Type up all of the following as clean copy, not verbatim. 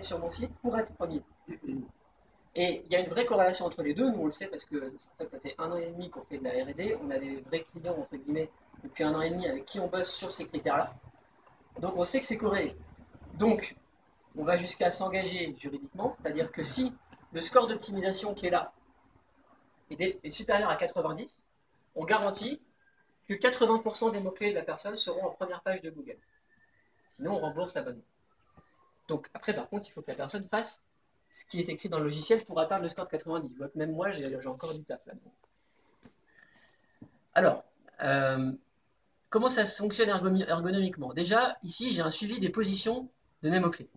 sur mon site pour être premier. Et il y a une vraie corrélation entre les deux, nous on le sait parce que en fait, ça fait 1 an et demi qu'on fait de la R&D, on a des vrais clients entre guillemets depuis 1 an et demi avec qui on bosse sur ces critères-là. Donc on sait que c'est corrélé. Donc on va jusqu'à s'engager juridiquement, c'est-à-dire que si le score d'optimisation qui est là est supérieur à 90, on garantit que 80% des mots-clés de la personne seront en première page de Google. Sinon on rembourse l'abonnement. Donc après par contre il faut que la personne fasse ce qui est écrit dans le logiciel pour atteindre le score de 90. Je vois que même moi, j'ai encore du taf là-dedans. Alors, comment ça fonctionne ergonomiquement? Déjà, ici, j'ai un suivi des positions de mes mots-clés.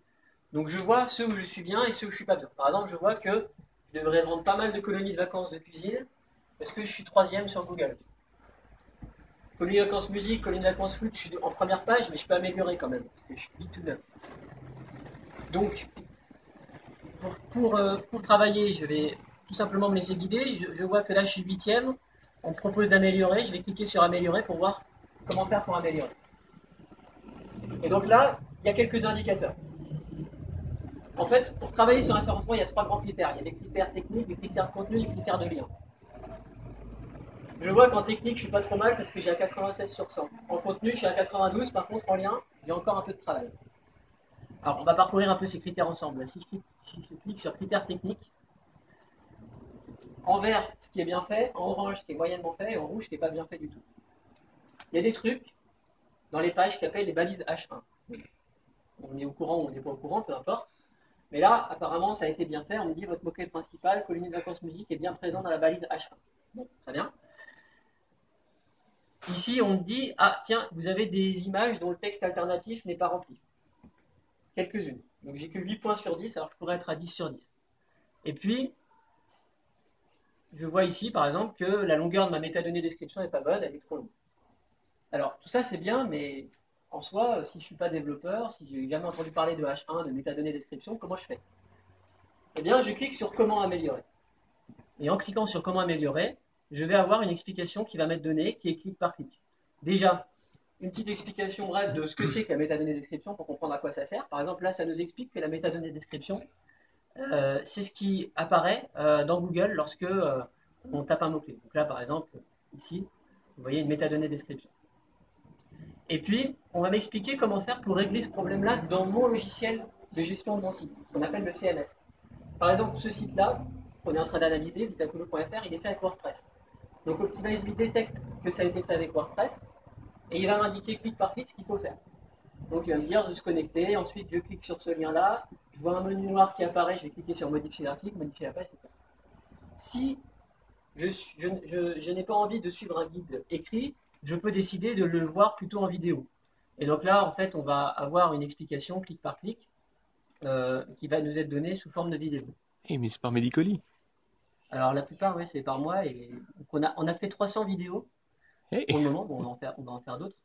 Donc, je vois ceux où je suis bien et ceux où je suis pas bien. Par exemple, je vois que je devrais vendre pas mal de colonies de vacances de cuisine parce que je suis 3e sur Google. Colonies de vacances musique, colonies de vacances foot, je suis en première page, mais je peux améliorer quand même parce que je suis 8 ou 9. Donc, pour travailler, je vais tout simplement me laisser guider. Je vois que là, je suis 8e. On me propose d'améliorer. Je vais cliquer sur améliorer pour voir comment faire pour améliorer. Et donc là, il y a quelques indicateurs. En fait, pour travailler sur référencement, il y a 3 grands critères. Il y a des critères techniques, des critères de contenu et des critères de lien. Je vois qu'en technique, je suis pas trop mal parce que j'ai à 96 sur 100. En contenu, je suis à 92. Par contre, en lien, j'ai encore un peu de travail. Alors, on va parcourir un peu ces critères ensemble. Si je clique sur critères techniques, en vert, ce qui est bien fait, en orange, ce qui est moyennement fait, et en rouge, ce qui n'est pas bien fait du tout. Il y a des trucs dans les pages qui s'appellent les balises H1. On est au courant ou on n'est pas au courant, peu importe. Mais là, apparemment, ça a été bien fait. On me dit votre mot-clé principal, colonie de vacances musique, est bien présent dans la balise H1. Bon, très bien. Ici, on me dit, ah tiens, vous avez des images dont le texte alternatif n'est pas rempli. Quelques-unes. Donc j'ai que 8 points sur 10, alors que je pourrais être à 10 sur 10. Et puis, je vois ici, par exemple, que la longueur de ma métadonnée description n'est pas bonne, elle est trop longue. Alors, tout ça, c'est bien, mais en soi, si je ne suis pas développeur, si j'ai jamais entendu parler de H1, de métadonnées description, comment je fais? Eh bien, je clique sur comment améliorer. Et en cliquant sur comment améliorer, je vais avoir une explication qui va m'être donnée, qui est clic par clic. Déjà, une petite explication brève de ce que c'est que la métadonnée description pour comprendre à quoi ça sert. Par exemple, là, ça nous explique que la métadonnée description, c'est ce qui apparaît dans Google lorsque on tape un mot-clé. Donc là, par exemple, ici, vous voyez une métadonnée description. Et puis, on va m'expliquer comment faire pour régler ce problème-là dans mon logiciel de gestion de mon site, ce qu'on appelle le CMS. Par exemple, ce site-là, qu'on est en train d'analyser, vitaculo.fr, il est fait avec WordPress. Donc OptimizeMe détecte que ça a été fait avec WordPress, et il va m'indiquer clic par clic ce qu'il faut faire. Donc il va me dire de se connecter, ensuite je clique sur ce lien-là, je vois un menu noir qui apparaît, je vais cliquer sur modifier l'article, modifier la page, etc. Si je n'ai pas envie de suivre un guide écrit, je peux décider de le voir plutôt en vidéo. Et donc là, en fait, on va avoir une explication clic par clic qui va nous être donnée sous forme de vidéo. Eh, mais c'est par Medicoli. Alors la plupart, ouais, c'est par moi. Et donc, on a fait 300 vidéos Eh, pour le moment. Bon, on va en faire d'autres.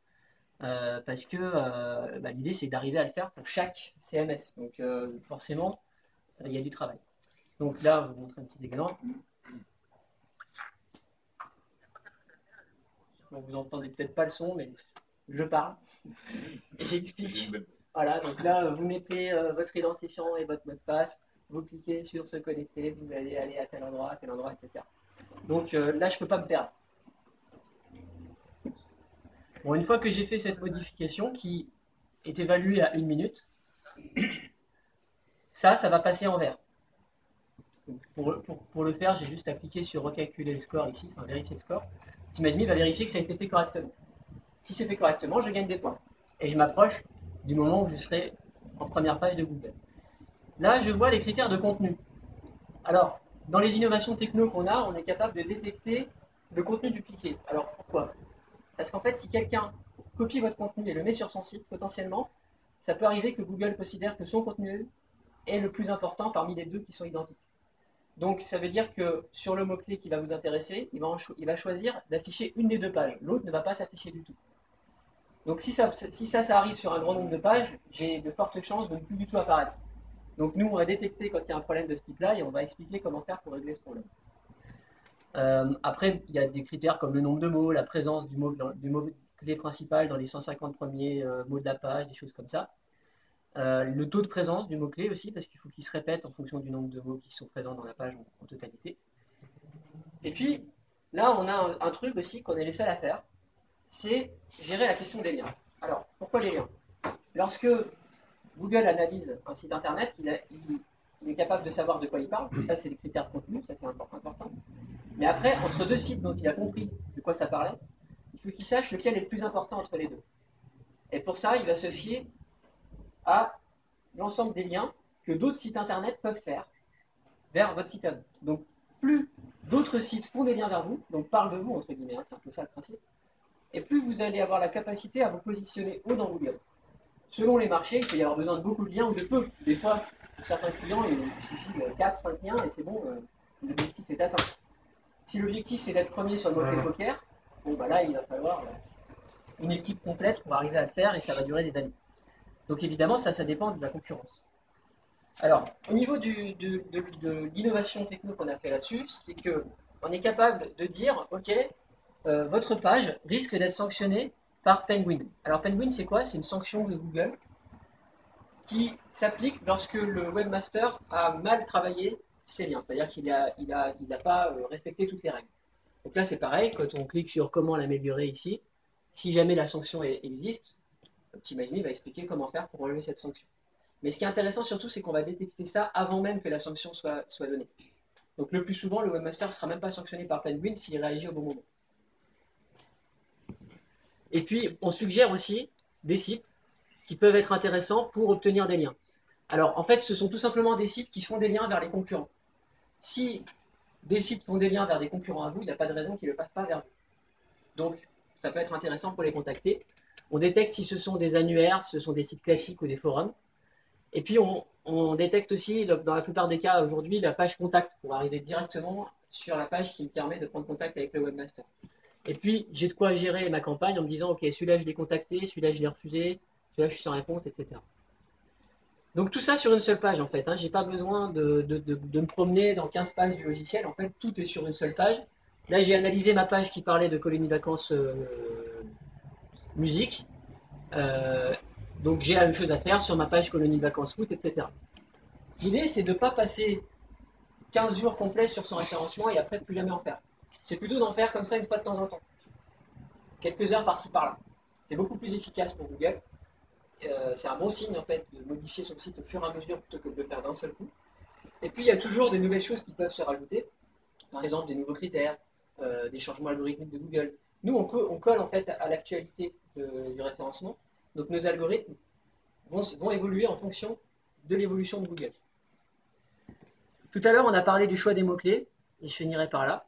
Parce que l'idée, c'est d'arriver à le faire pour chaque CMS. Donc forcément, il y a du travail. Donc là, je vais vous montrer un petit exemple. Donc, vous entendez peut-être pas le son, mais je parle. Et j'explique. Voilà, donc là, vous mettez votre identifiant et votre mot de passe, vous cliquez sur se connecter, vous allez aller à tel endroit, etc. Donc là, je ne peux pas me perdre. Bon, une fois que j'ai fait cette modification qui est évaluée à 1 minute, ça va passer en vert. Donc, pour le faire, j'ai juste à cliquer sur recalculer le score ici, enfin vérifier le score. OptimizeMe va vérifier que ça a été fait correctement. Si c'est fait correctement, je gagne des points. Et je m'approche du moment où je serai en première page de Google. Là, je vois les critères de contenu. Alors, dans les innovations techno qu'on a, on est capable de détecter le contenu dupliqué. Alors, pourquoi? Parce qu'en fait, si quelqu'un copie votre contenu et le met sur son site, potentiellement, ça peut arriver que Google considère que son contenu est le plus important parmi les deux qui sont identiques. Donc, ça veut dire que sur le mot-clé qui va vous intéresser, il va choisir d'afficher une des deux pages. L'autre ne va pas s'afficher du tout. Donc, si ça arrive sur un grand nombre de pages, j'ai de fortes chances de ne plus du tout apparaître. Donc, nous, on va détecter quand il y a un problème de ce type-là et on va expliquer comment faire pour régler ce problème. Après, il y a des critères comme le nombre de mots, la présence du mot clé principal dans les 150 premiers mots de la page, des choses comme ça. le taux de présence du mot-clé aussi, parce qu'il faut qu'il se répète en fonction du nombre de mots qui sont présents dans la page en totalité. Et puis, là, on a un truc aussi qu'on est les seuls à faire, c'est gérer la question des liens. Alors, pourquoi les liens? Lorsque Google analyse un site internet, il est capable de savoir de quoi il parle. Ça, c'est les critères de contenu, ça c'est important. Mais après, entre deux sites dont il a compris de quoi ça parlait, il faut qu'il sache lequel est le plus important entre les deux. Et pour ça, il va se fier à l'ensemble des liens que d'autres sites internet peuvent faire vers votre site web. Donc, plus d'autres sites font des liens vers vous, donc parlent de vous, entre guillemets, hein, c'est un peu ça le principe, et plus vous allez avoir la capacité à vous positionner haut dans Google. Selon les marchés, il peut y avoir besoin de beaucoup de liens ou de peu. Des fois, pour certains clients, il suffit de 4-5 liens et c'est bon, l'objectif est atteint. Si l'objectif c'est d'être premier sur le mot-clé poker, bon bah là il va falloir une équipe complète pour arriver à le faire et ça va durer des années. Donc évidemment ça dépend de la concurrence. Alors au niveau de l'innovation techno qu'on a fait là-dessus, c'est qu'on est capable de dire ok, votre page risque d'être sanctionnée par Penguin. Alors Penguin c'est quoi? C'est une sanction de Google qui s'applique lorsque le webmaster a mal travaillé ses liens, c'est-à-dire qu'il n'a pas respecté toutes les règles. Donc là c'est pareil, quand on clique sur comment l'améliorer ici, si jamais la sanction existe, OptimizeMe va expliquer comment faire pour enlever cette sanction. Mais ce qui est intéressant surtout, c'est qu'on va détecter ça avant même que la sanction soit donnée. Donc le plus souvent, le webmaster ne sera même pas sanctionné par Penguin s'il réagit au bon moment. Et puis, on suggère aussi des sites qui peuvent être intéressants pour obtenir des liens. Alors, en fait, ce sont tout simplement des sites qui font des liens vers les concurrents. Si des sites font des liens vers des concurrents à vous, il n'y a pas de raison qu'ils ne le fassent pas vers vous. Donc, ça peut être intéressant pour les contacter. On détecte si ce sont des annuaires, si ce sont des sites classiques ou des forums. Et puis, on détecte aussi, dans la plupart des cas aujourd'hui, la page contact pour arriver directement sur la page qui me permet de prendre contact avec le webmaster. Et puis, j'ai de quoi gérer ma campagne en me disant, ok, celui-là, je l'ai contacté, celui-là, je l'ai refusé, celui-là, je suis sans réponse, etc. Donc, tout ça sur une seule page, en fait. Hein. Je n'ai pas besoin de me promener dans 15 pages du logiciel. En fait, tout est sur une seule page. Là, j'ai analysé ma page qui parlait de colonie de vacances musique. Donc, j'ai la même chose à faire sur ma page colonie de vacances foot, etc. L'idée, c'est de ne pas passer 15 jours complets sur son référencement et après de plus jamais en faire. C'est plutôt d'en faire comme ça une fois de temps en temps. Quelques heures par-ci par-là. C'est beaucoup plus efficace pour Google. C'est un bon signe en fait de modifier son site au fur et à mesure plutôt que de le faire d'un seul coup. Et puis il y a toujours des nouvelles choses qui peuvent se rajouter. Par exemple des nouveaux critères, des changements algorithmiques de Google. Nous on colle en fait à l'actualité du référencement. Donc nos algorithmes vont évoluer en fonction de l'évolution de Google. Tout à l'heure on a parlé du choix des mots-clés et je finirai par là.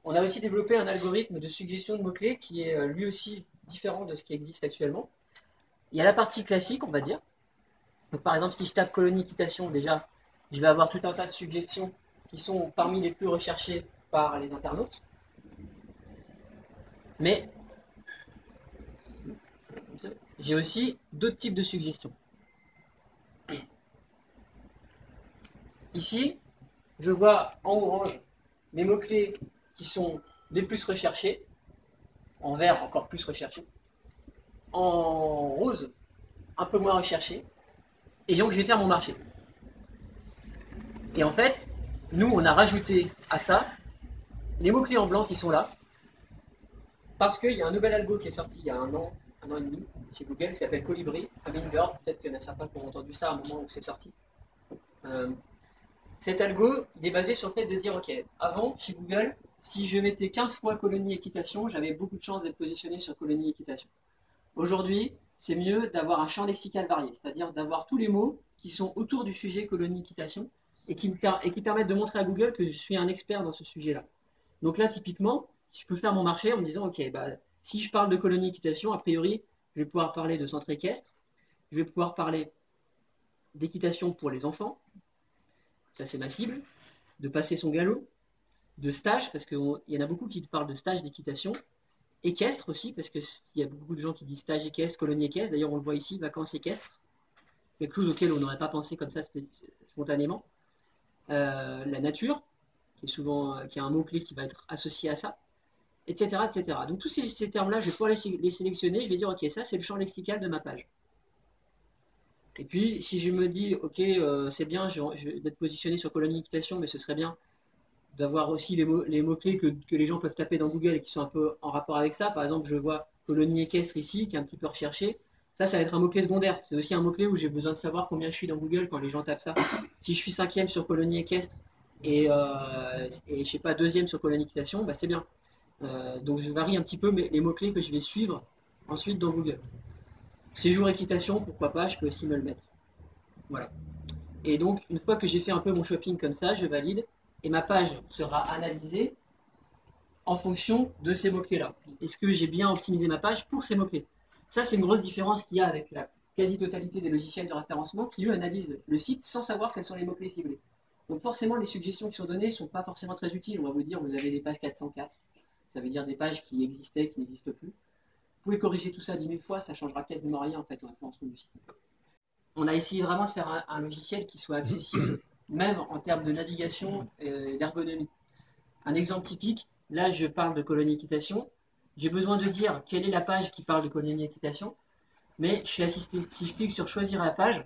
On a aussi développé un algorithme de suggestion de mots-clés qui est lui aussi différent de ce qui existe actuellement. Il y a la partie classique, on va dire. Donc, par exemple, si je tape colonie équitation, déjà, je vais avoir tout un tas de suggestions qui sont parmi les plus recherchées par les internautes. Mais j'ai aussi d'autres types de suggestions. Ici, je vois en orange les mots-clés qui sont les plus recherchés, en vert encore plus recherchés, en rose un peu moins recherchés, et donc je vais faire mon marché. Et en fait, nous on a rajouté à ça les mots-clés en blanc qui sont là, parce qu'il y a un nouvel algo qui est sorti il y a un an et demi, chez Google, qui s'appelle Colibri, Hummingbird, peut-être qu'il y en a certains qui ont entendu ça à un moment où c'est sorti. Cet algo, il est basé sur le fait de dire, ok, avant, chez Google, si je mettais 15 fois colonie équitation, j'avais beaucoup de chances d'être positionné sur colonie équitation. Aujourd'hui, c'est mieux d'avoir un champ lexical varié, c'est-à-dire d'avoir tous les mots qui sont autour du sujet colonie équitation et qui permettent de montrer à Google que je suis un expert dans ce sujet-là. Donc là, typiquement, si je peux faire mon marché en me disant, ok, bah, si je parle de colonie équitation, a priori, je vais pouvoir parler de centre équestre, je vais pouvoir parler d'équitation pour les enfants, ça c'est ma cible, de passer son galop, de stage, parce qu'il y en a beaucoup qui parlent de stage d'équitation, équestre aussi, parce qu'il y a beaucoup de gens qui disent stage équestre, colonie équestre, d'ailleurs on le voit ici, vacances équestres, quelque chose auquel on n'aurait pas pensé comme ça spontanément. La nature, qui est un mot-clé qui va être associé à ça, etc. etc. Donc tous ces termes-là, je vais pouvoir les sélectionner, je vais dire ok, ça c'est le champ lexical de ma page. Et puis, si je me dis, ok, c'est bien d'être positionné sur colonie équitation, mais ce serait bien d'avoir aussi les mots-clés que les gens peuvent taper dans Google et qui sont un peu en rapport avec ça. Par exemple, je vois colonie équestre ici, qui est un petit peu recherché. Ça va être un mot-clé secondaire. C'est aussi un mot-clé où j'ai besoin de savoir combien je suis dans Google quand les gens tapent ça. Si je suis cinquième sur colonie équestre et je sais pas, deuxième sur colonie équitation, bah c'est bien. Donc je varie un petit peu les mots-clés que je vais suivre ensuite dans Google. Séjour équitation, pourquoi pas, je peux aussi me le mettre. Voilà. Et donc, une fois que j'ai fait un peu mon shopping comme ça, je valide et ma page sera analysée en fonction de ces mots-clés-là. Est-ce que j'ai bien optimisé ma page pour ces mots-clés? Ça, c'est une grosse différence qu'il y a avec la quasi-totalité des logiciels de référencement qui, eux, analysent le site sans savoir quels sont les mots-clés ciblés. Donc forcément, les suggestions qui sont données ne sont pas forcément très utiles. On va vous dire, vous avez des pages 404. Ça veut dire des pages qui existaient, qui n'existent plus. Vous pouvez corriger tout ça 10 000 fois, ça ne changera quasiment rien en fait au référencement du site. On a essayé vraiment de faire un logiciel qui soit accessible, même en termes de navigation et d'ergonomie. Un exemple typique, là je parle de colonie équitation, j'ai besoin de dire quelle est la page qui parle de colonie équitation, mais je suis assisté. Si je clique sur choisir la page,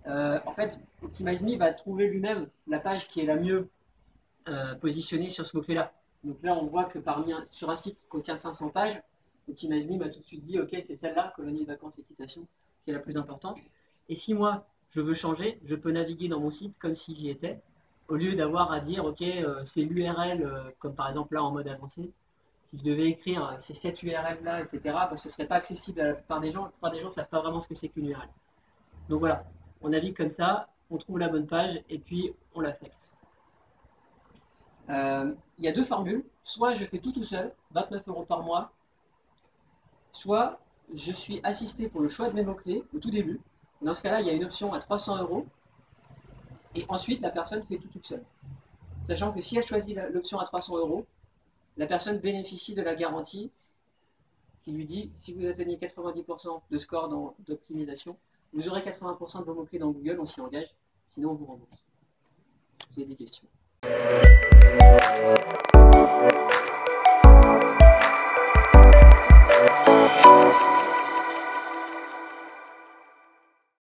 en fait, OptimizeMe va trouver lui-même la page qui est la mieux positionnée sur ce mot-clé-là. Donc là, on voit que sur un site qui contient 500 pages, OptimizeMe m'a tout de suite dit, ok, c'est celle-là, colonie vacances équitation, qui est la plus importante. Et si moi, je veux changer, je peux naviguer dans mon site comme si j'y étais, au lieu d'avoir à dire, ok, c'est l'URL, comme par exemple là en mode avancé. Si je devais écrire c'est cette URL-là, etc., bah, ce ne serait pas accessible à la plupart des gens. La plupart des gens ne savent pas vraiment ce que c'est qu'une URL. Donc voilà, on navigue comme ça, on trouve la bonne page et puis on l'affecte. Il y a deux formules. Soit je fais tout seul, 29 € par mois, soit je suis assisté pour le choix de mes mots-clés au tout début. Dans ce cas-là, il y a une option à 300 € et ensuite la personne fait tout toute seule. Sachant que si elle choisit l'option à 300 €, la personne bénéficie de la garantie qui lui dit si vous atteignez 90% de score d'optimisation, vous aurez 80% de vos mots-clés dans Google, on s'y engage, sinon on vous rembourse. Vous avez des questions?